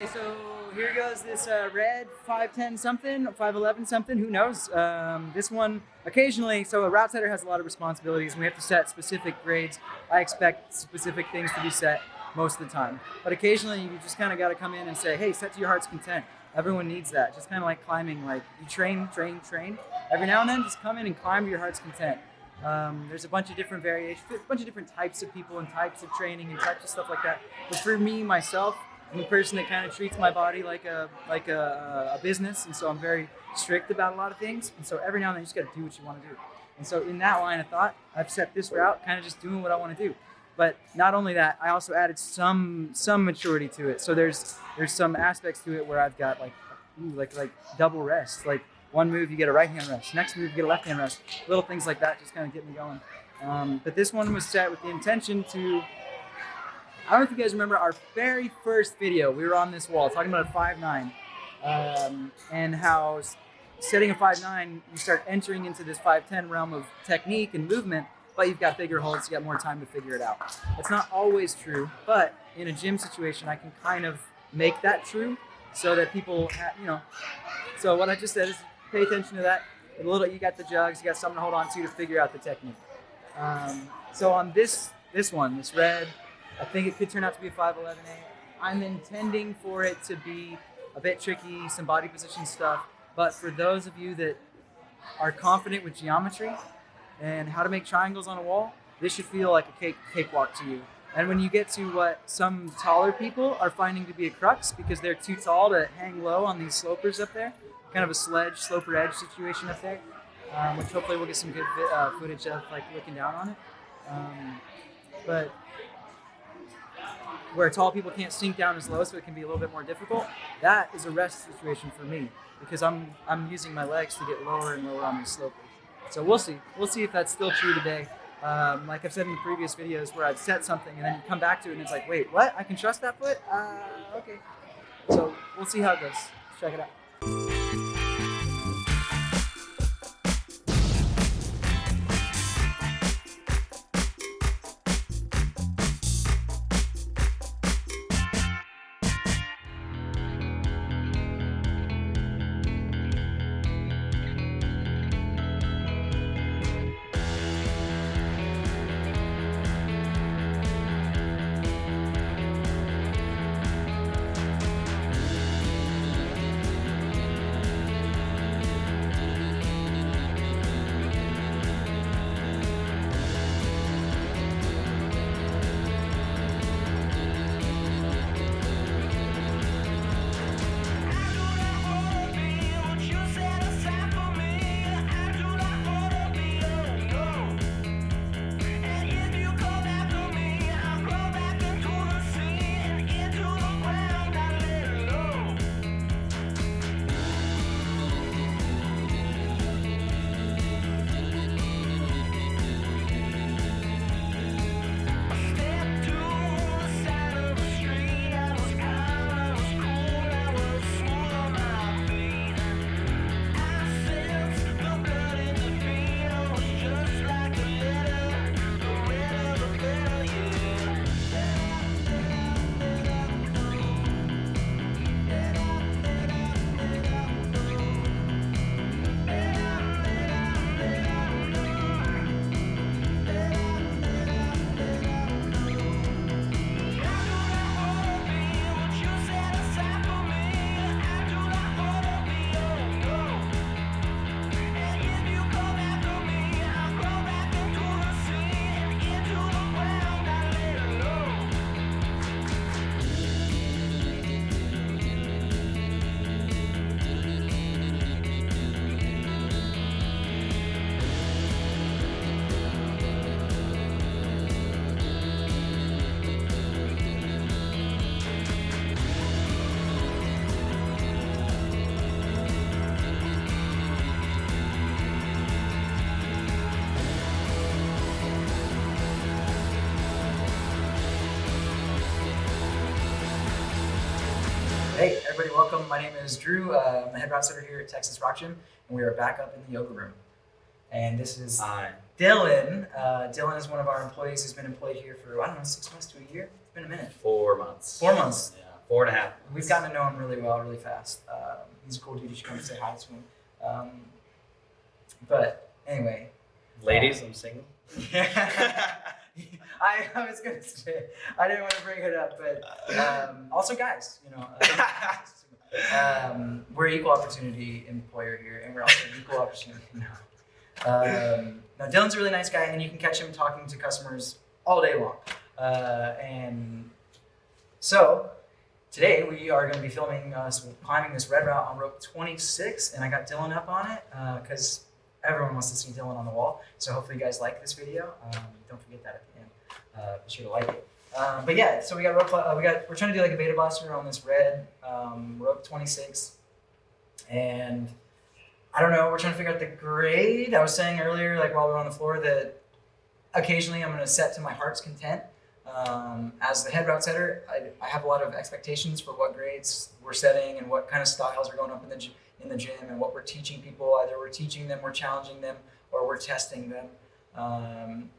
So here goes this red 510 something, 511 something, who knows? This one occasionally, so a route setter has a lot of responsibilities and we have to set specific grades. I expect specific things to be set most of the time. But occasionally you just kind of got to come in and say, hey, set to your heart's content. Everyone needs that. Just kind of like climbing, like you train. Every now and then just come in and climb to your heart's content. There's a bunch of different variations, a bunch of different types of people and types of training and types of stuff like that. But for me, myself, I'm a person that kind of treats my body like a business, and so I'm very strict about a lot of things. And so every now and then you just got to do what you want to do. And so in that line of thought, I've set this route, kind of just doing what I want to do. But not only that, I also added some maturity to it. So there's some aspects to it where I've got like double rest. Like one move you get a right hand rest, next move you get a left hand rest. Little things like that just kind of get me going. But this one was set with the intention to. I don't know if you guys remember our very first video. We were on this wall talking about a 5'9", and how setting a 5'9", you start entering into this 5'10" realm of technique and movement, but you've got bigger holds, you got more time to figure it out. It's not always true, but in a gym situation, I can kind of make that true so that people, So what I just said is pay attention to that. You got the jugs, you got something to hold on to figure out the technique. So on this one, this red, I think it could turn out to be a 5'11". I'm intending for it to be a bit tricky, some body position stuff. But for those of you that are confident with geometry and how to make triangles on a wall, this should feel like a cakewalk to you. And when you get to what some taller people are finding to be a crux because they're too tall to hang low on these slopers up there, kind of a sledge, sloper edge situation up there, which hopefully we'll get some good footage of, like looking down on it. But where tall people can't sink down as low, so it can be a little bit more difficult. That is a rest situation for me because I'm using my legs to get lower and lower on these slopes. So we'll see. We'll see if that's still true today. Like I've said in the previous videos where I've set something and then you come back to it and it's like, wait, what? I can trust that foot? Okay. So we'll see how it goes. Let's check it out. Hey, everybody, welcome. My name is Drew. I'm the head route setter here at Texas Rock Gym, and we are back up in the yoga room. And this is Dylan. Dylan is one of our employees who's been employed here for, 6 months to a year. It's been a minute. 4 months. 4 months. Yeah. 4.5. We've gotten to know him really well, really fast. He's a cool dude. You should come and say hi to him. But anyway. Ladies, I'm single. I was gonna say I didn't want to bring it up, but also guys, we're equal opportunity employer here, and we're also an equal opportunity. Now Dylan's a really nice guy, and you can catch him talking to customers all day long. And so today we are going to be filming us climbing this red route on rope 26, and I got Dylan up on it because everyone wants to see Dylan on the wall. So hopefully you guys like this video. Don't forget that at the end. Be sure to like it. But yeah, so we got rope. We're trying to do like a beta blaster on this red rope 26, and I don't know. We're trying to figure out the grade. I was saying earlier, like while we were on the floor, that occasionally I'm going to set to my heart's content. As the head route setter, I have a lot of expectations for what grades we're setting and what kind of styles are going up in the gym and what we're teaching people. Either we're teaching them, we're challenging them, or we're testing them.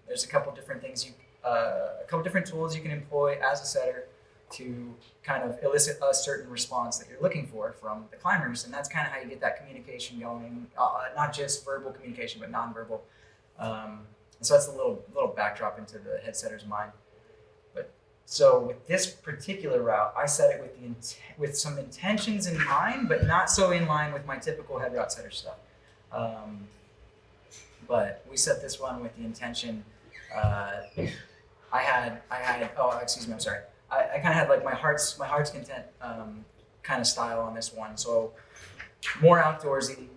There's a couple different things a couple different tools you can employ as a setter to kind of elicit a certain response that you're looking for from the climbers, and that's kind of how you get that communication going. Not just verbal communication, but nonverbal. So that's a little backdrop into the head setter's mind. So with this particular route, I set it with some intentions in mind, but not so in line with my typical head route setter stuff. But we set this one with the intention. I kind of had like my heart's content kind of style on this one. So more outdoorsy,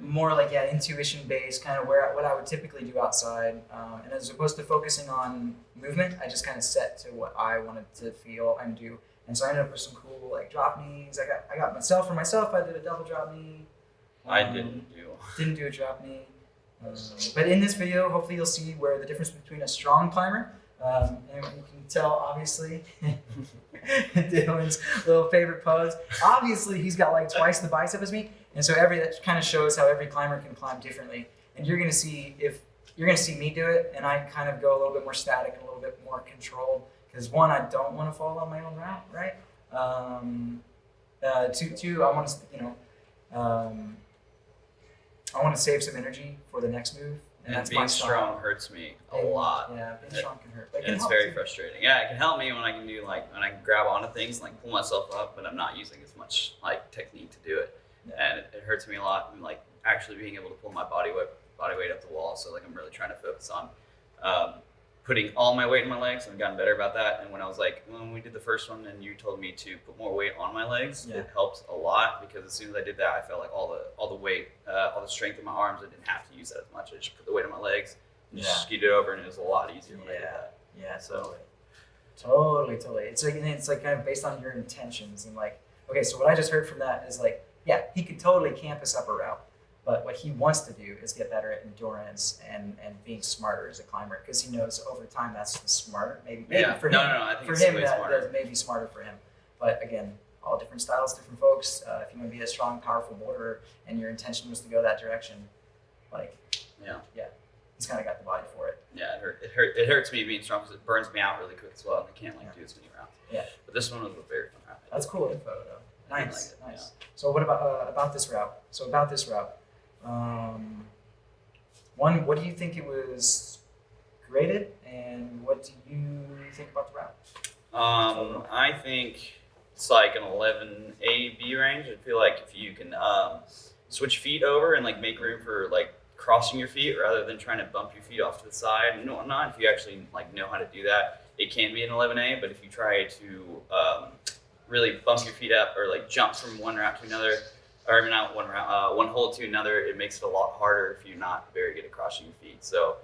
more like intuition based, kind of what I would typically do outside. And as opposed to focusing on movement, I just kind of set to what I wanted to feel and do. And so I ended up with some cool like drop knees. I got myself. I did a double drop knee. I didn't do a drop knee. But in this video, hopefully you'll see where the difference between a strong climber, and you can tell obviously Dylan's little favorite pose. Obviously he's got like twice the bicep as me, and so that kind of shows how every climber can climb differently. And you're gonna see me do it, and I kind of go a little bit more static and a little bit more controlled because one, I don't want to fall on my own route, right? Two, I want to I want to save some energy for the next move. And that's being strong hurts me a lot. Yeah, being strong can hurt. And it's very frustrating. Yeah, it can help me when I can do when I can grab onto things and pull myself up, but I'm not using as much technique to do it. Yeah. And it hurts me a lot. And actually being able to pull my body weight up the wall. So I'm really trying to focus on putting all my weight in my legs, and I've gotten better about that. And when we did the first one and you told me to put more weight on my legs, It helped a lot because as soon as I did that, I felt like all the weight, all the strength in my arms, I didn't have to use that as much. I just put the weight on my legs and just skewed it over, and it was a lot easier when I did that. Yeah, totally. It's like kind of based on your intentions and okay, so what I just heard from that is he could totally camp us up a route. But what he wants to do is get better at endurance and being smarter as a climber because he knows over time that's the smarter, maybe for him. I think that may be smarter for him. But again, all different styles, different folks. If you want to be a strong, powerful boulderer and your intention was to go that direction, he's kind of got the body for it. Yeah, it hurts me being strong because it burns me out really quick as well, and I can't do as many rounds. Yeah. But this one was a very fun route. That's cool info though. Nice. Yeah. So what about this route? One, what do you think it was graded, and what do you think about the route? I think it's like an 11A B range. I feel like if you can switch feet over and make room for crossing your feet rather than trying to bump your feet off to the side and whatnot, if you actually know how to do that, it can be an 11A. But if you try to really bump your feet up or jump from one route to another, or not one route, one hold to another, it makes it a lot harder if you're not very good at crossing your feet. So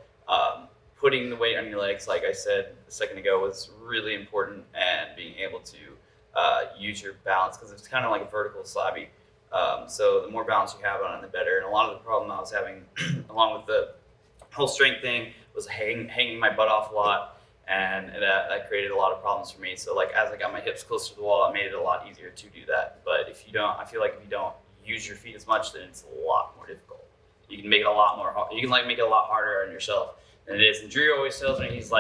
putting the weight on your legs, like I said a second ago, was really important, and being able to use your balance because it's kind of like a vertical slabby. So the more balance you have on it, the better. And a lot of the problem I was having, along with the whole strength thing, was hanging my butt off a lot, and that created a lot of problems for me. So as I got my hips closer to the wall, it made it a lot easier to do that. But I feel like if you don't use your feet as much, then it's a lot more difficult. You can make it a lot more. You can make it a lot harder on yourself than it is. And Drew always tells me, he's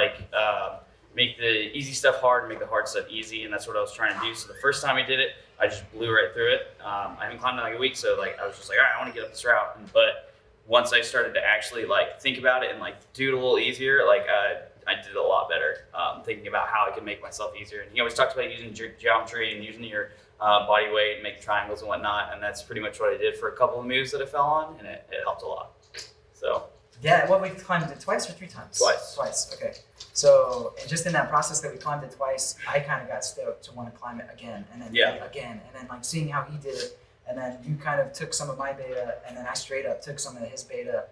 make the easy stuff hard and make the hard stuff easy, and that's what I was trying to do. So the first time I did it, I just blew right through it. I haven't climbed in like a week, so like I was just like, all right, I want to get up this route. But once I started to actually like think about it and like do it a little easier, like I did it a lot better. Thinking about how I could make myself easier. And he always talks about using geometry and using your body weight and make triangles and whatnot. And that's pretty much what I did for a couple of moves that I fell on, and it helped a lot. So. Yeah, what we climbed it twice or 3 times? Twice. Twice, okay. So, and just in that process that we climbed it twice, I kind of got stoked to want to climb it again, and then again, and then like seeing how he did it, and then you kind of took some of my beta, and then I straight up took some of his beta,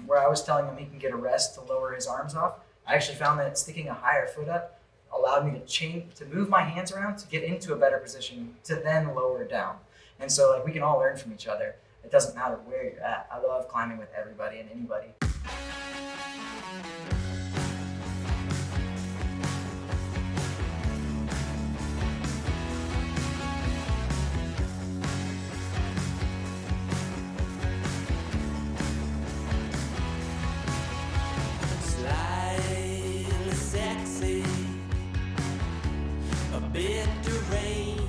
where I was telling him he can get a rest to lower his arms off. I actually found that sticking a higher foot up allowed me to move my hands around to get into a better position to then lower down. And so like we can all learn from each other. It doesn't matter where you're at. I love climbing with everybody and anybody. Slightly sexy, a bit deranged,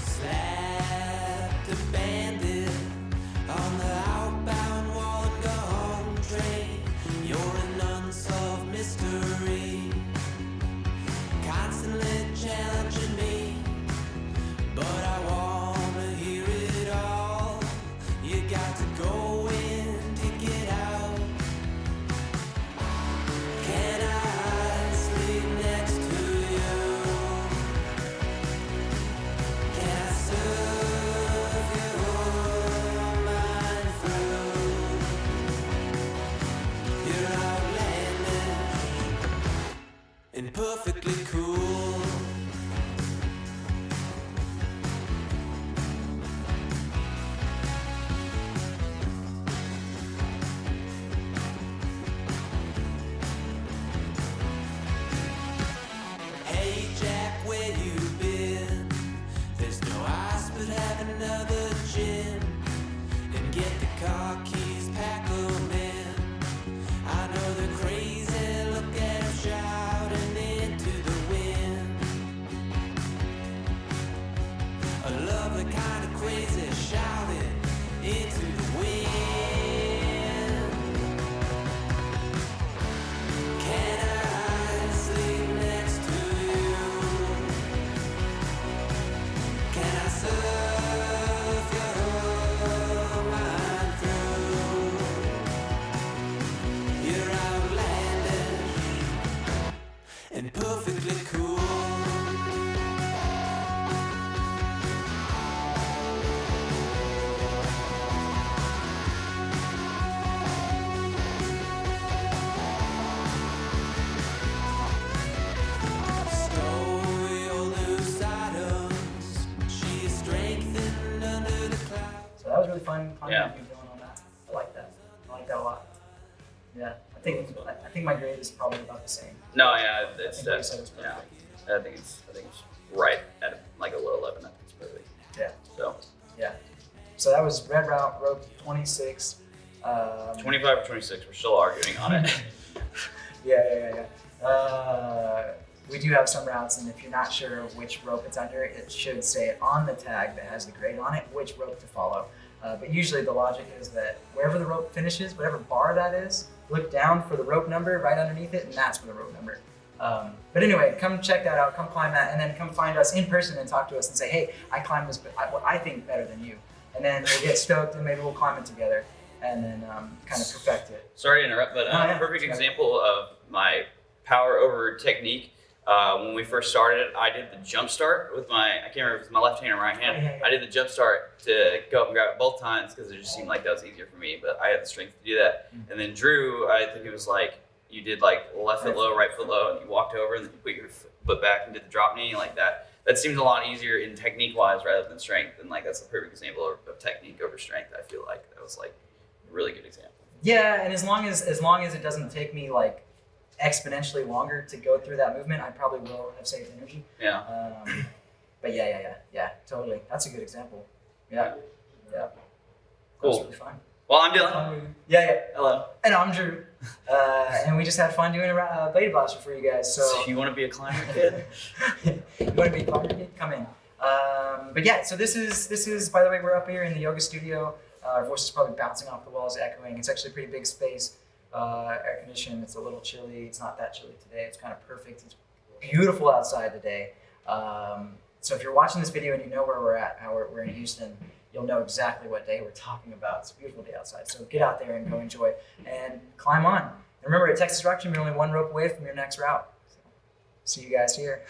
slapped a bandit on the outbound Wollongong train. You're an unsolved mystery, constantly challenging me, but I wanna hear it all. You got to go in to get out. Can I sleep next to you? Can I serve your mind through? You're outlandish and perfectly cool. Hey Jack, where you been? There's no ice, but have another gin and get the car keys, pack 'em in. I know they're crazy, look at 'em shouting into the wind. I love the kind of crazy shouting into the wind. Can I sleep next to you? Can I serve your mind through? You're outlandish and perfectly cool. Stow your loose items. She is strengthened under the clouds. So that was really fun climbing Yeah. with you doing all that. I like that. I like that a lot. Yeah, I think my grade is probably about the same. No, yeah, I it's think what you said was yeah. perfect. I think it's right at like a low 11. I think it's perfect. Yeah. So Yeah. So that was Red Route, rope 26. 25 or 26. We're still arguing on it. Yeah. We do have some routes, and if you're not sure of which rope it's under, it should say on the tag that has the grade on it, which rope to follow. But usually the logic is that wherever the rope finishes, whatever bar that is, look down for the rope number right underneath it, and that's for the rope number. But anyway, come check that out, come climb that, and then come find us in person and talk to us and say, hey, I climbed this, what I think better than you. And then we'll get stoked, and maybe we'll climb it together, and then kind of perfect it. Sorry to interrupt, but yeah, perfect yeah. example of my power over technique. When we first started, I did the jump start with I can't remember if it was my left hand or right hand. Oh, yeah. I did the jump start to go up and grab it both times because it just seemed like that was easier for me, but I had the strength to do that. Mm-hmm. And then Drew, I think it was like you did like left foot low, right foot low, and you walked over and then you put your foot back and did the drop knee like that. That seems a lot easier in technique wise rather than strength. And like that's the perfect example of technique over strength. I feel like that was like a really good example. Yeah, and as long as it doesn't take me like exponentially longer to go through that movement, I probably will have saved energy. Yeah. But yeah, totally. That's a good example. Yeah. Cool. That's really fun. Well, I'm Dylan. Yeah. Hello. And I'm Drew. And we just had fun doing a Blade Blaster for you guys. So if you want to be a climber kid, you want to be a climber kid? Come in. But yeah, so this is by the way, we're up here in the yoga studio. Our voice is probably bouncing off the walls, echoing. It's actually a pretty big space, air conditioned. It's a little chilly. It's not that chilly today. It's kind of perfect. It's beautiful outside today. So if you're watching this video and you know where we're at, how we're in Houston, you'll know exactly what day we're talking about. It's a beautiful day outside. So get out there and go enjoy and climb on. And remember, at Texas Rock Gym, you're only one rope away from your next route. So see you guys here.